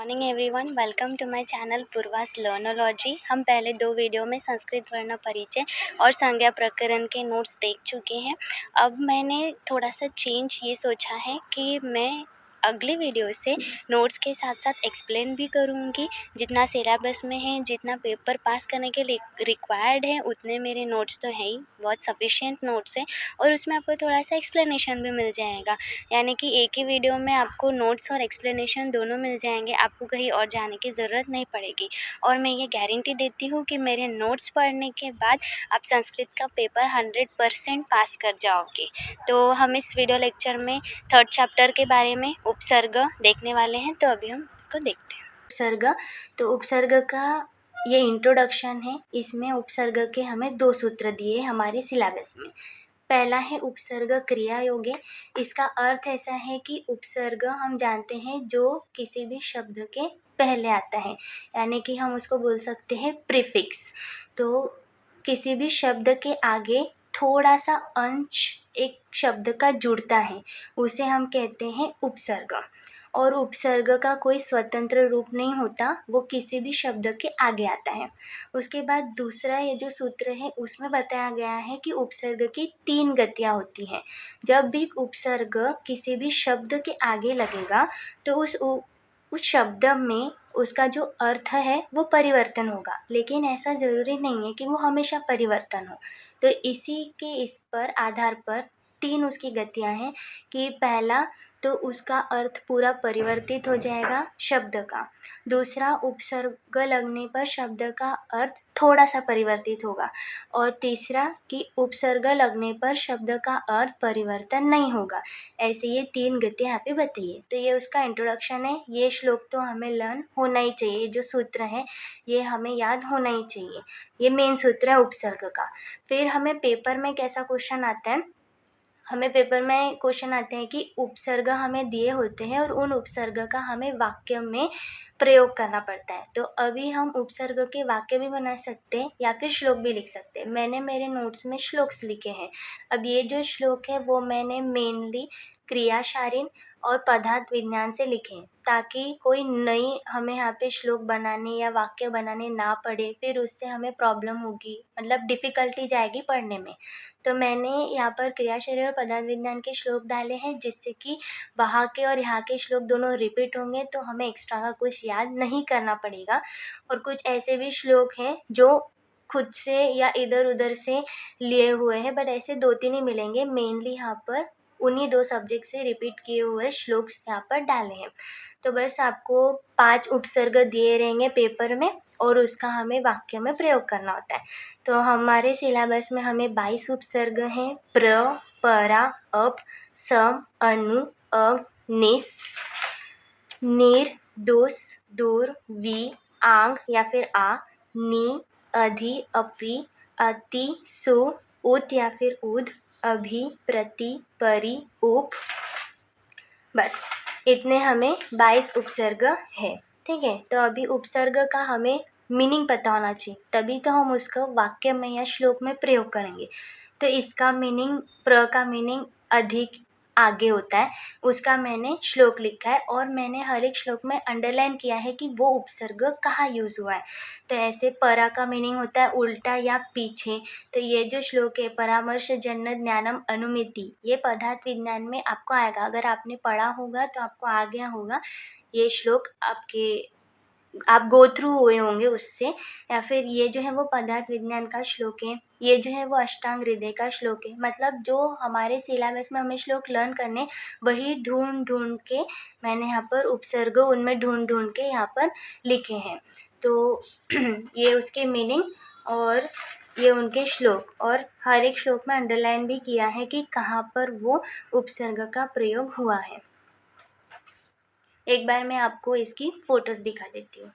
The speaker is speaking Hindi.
Morning everyone, welcome to my channel Purva's Learnology. हम पहले 2 वीडियो में संस्कृत वर्ण परिचय और संज्ञा प्रकरण के नोट्स देख चुके हैं। अब मैंने थोड़ा सा चेंज ये सोचा है कि मैं अगले वीडियो से नोट्स के साथ साथ एक्सप्लेन भी करूँगी। जितना सिलेबस में है, जितना पेपर पास करने के लिए रिक्वायर्ड है, उतने मेरे नोट्स तो है ही, बहुत सफिशिएंट नोट्स हैं और उसमें आपको थोड़ा सा एक्सप्लेनेशन भी मिल जाएगा। यानी कि एक ही वीडियो में आपको नोट्स और एक्सप्लेनेशन दोनों मिल जाएंगे, आपको कहीं और जाने की ज़रूरत नहीं पड़ेगी। और मैं ये गारंटी देती हूँ कि मेरे नोट्स पढ़ने के बाद आप संस्कृत का पेपर 100% पास कर जाओगे। तो हम इस वीडियो लेक्चर में 3rd चैप्टर के बारे में उपसर्ग देखने वाले हैं, तो अभी हम इसको देखते हैं। उपसर्ग, तो उपसर्ग का ये इंट्रोडक्शन है। इसमें उपसर्ग के हमें 2 सूत्र दिए हमारे सिलेबस में। पहला है उपसर्ग क्रिया योग्य। इसका अर्थ ऐसा है कि उपसर्ग हम जानते हैं जो किसी भी शब्द के पहले आता है, यानी कि हम उसको बोल सकते हैं प्रीफिक्स। तो किसी भी शब्द के आगे थोड़ा सा अंश एक शब्द का जुड़ता है, उसे हम कहते हैं उपसर्ग। और उपसर्ग का कोई स्वतंत्र रूप नहीं होता, वो किसी भी शब्द के आगे आता है। उसके बाद दूसरा ये जो सूत्र है उसमें बताया गया है कि उपसर्ग की 3 गतियाँ होती हैं। जब भी उपसर्ग किसी भी शब्द के आगे लगेगा तो उस शब्द में उसका जो अर्थ है वो परिवर्तन होगा, लेकिन ऐसा ज़रूरी नहीं है कि वो हमेशा परिवर्तन हो। तो इस पर आधार पर 3 उसकी गतियाँ हैं कि पहला तो उसका अर्थ पूरा परिवर्तित हो जाएगा शब्द का। दूसरा, उपसर्ग लगने पर शब्द का अर्थ थोड़ा सा परिवर्तित होगा। और तीसरा कि उपसर्ग लगने पर शब्द का अर्थ परिवर्तन नहीं होगा। ऐसे ये 3 गतियाँ यहाँ पे बताइए। तो ये उसका इंट्रोडक्शन है। ये श्लोक तो हमें लर्न होना ही चाहिए, जो सूत्र है ये हमें याद होना ही चाहिए। ये मेन सूत्र है उपसर्ग का। फिर हमें पेपर में कैसा क्वेश्चन आता है, हमें पेपर में क्वेश्चन आते हैं कि उपसर्ग हमें दिए होते हैं और उन उपसर्ग का हमें वाक्य में प्रयोग करना पड़ता है। तो अभी हम उपसर्ग के वाक्य भी बना सकते हैं या फिर श्लोक भी लिख सकते हैं। मैंने मेरे नोट्स में श्लोक्स लिखे हैं। अब ये जो श्लोक है वो मैंने मेनली क्रियाशारीन और पदार्थ विज्ञान से लिखे हैं, ताकि कोई नई हमें यहाँ पे श्लोक बनाने या वाक्य बनाने ना पड़े, फिर उससे हमें प्रॉब्लम होगी, मतलब डिफ़िकल्टी जाएगी पढ़ने में। तो मैंने यहाँ पर क्रियाशरीर और पदार्थ विज्ञान के श्लोक डाले हैं, जिससे कि वहाँ के और यहाँ के श्लोक दोनों रिपीट होंगे, तो हमें एक्स्ट्रा का कुछ याद नहीं करना पड़ेगा। और कुछ ऐसे भी श्लोक हैं जो खुद से या इधर उधर से लिए हुए हैं, बट ऐसे 2-3 ही मिलेंगे। मेनली यहाँ पर उन्हीं 2 सब्जेक्ट से रिपीट किए हुए श्लोक्स यहाँ पर डाले हैं। तो बस आपको 5 उपसर्ग दिए रहेंगे पेपर में और उसका हमें वाक्य में प्रयोग करना होता है। तो हमारे सिलेबस में हमें 22 उपसर्ग हैं। प्र, परा, अप, सम, अनु, अव, निस, निर, दुस, दूर, वि, आंग या फिर आ, नी, अधि, अपि, अति, सु, उत या फिर उद, अभि, प्रति, परि, उप। बस इतने हमें 22 उपसर्ग है। ठीक है, तो अभी उपसर्ग का हमें मीनिंग पता होना चाहिए, तभी तो हम उसको वाक्य में या श्लोक में प्रयोग करेंगे। तो इसका मीनिंग, प्र का मीनिंग अधिक आगे होता है, उसका मैंने श्लोक लिखा है और मैंने हर एक श्लोक में अंडरलाइन किया है कि वो उपसर्ग कहाँ यूज़ हुआ है। तो ऐसे परा का मीनिंग होता है उल्टा या पीछे। तो ये जो श्लोक है, परामर्श जन्य ज्ञानम अनुमिति, ये पदार्थ विज्ञान में आपको आएगा। अगर आपने पढ़ा होगा तो आपको आ गया होगा ये श्लोक, आप गो थ्रू हुए होंगे उससे। या फिर ये जो है वो पदार्थ विज्ञान का श्लोक है, ये जो है वो अष्टांग हृदय का श्लोक है। मतलब जो हमारे सिलेबस में हमें श्लोक लर्न करने, वही ढूंढ ढूंढ के मैंने यहाँ पर उपसर्ग उनमें ढूंढ ढूंढ के यहाँ पर लिखे हैं। तो ये उसके मीनिंग और ये उनके श्लोक, और हर एक श्लोक में अंडरलाइन भी किया है कि कहाँ पर वो उपसर्ग का प्रयोग हुआ है। एक बार मैं आपको इसकी फ़ोटोज़ दिखा देती हूँ।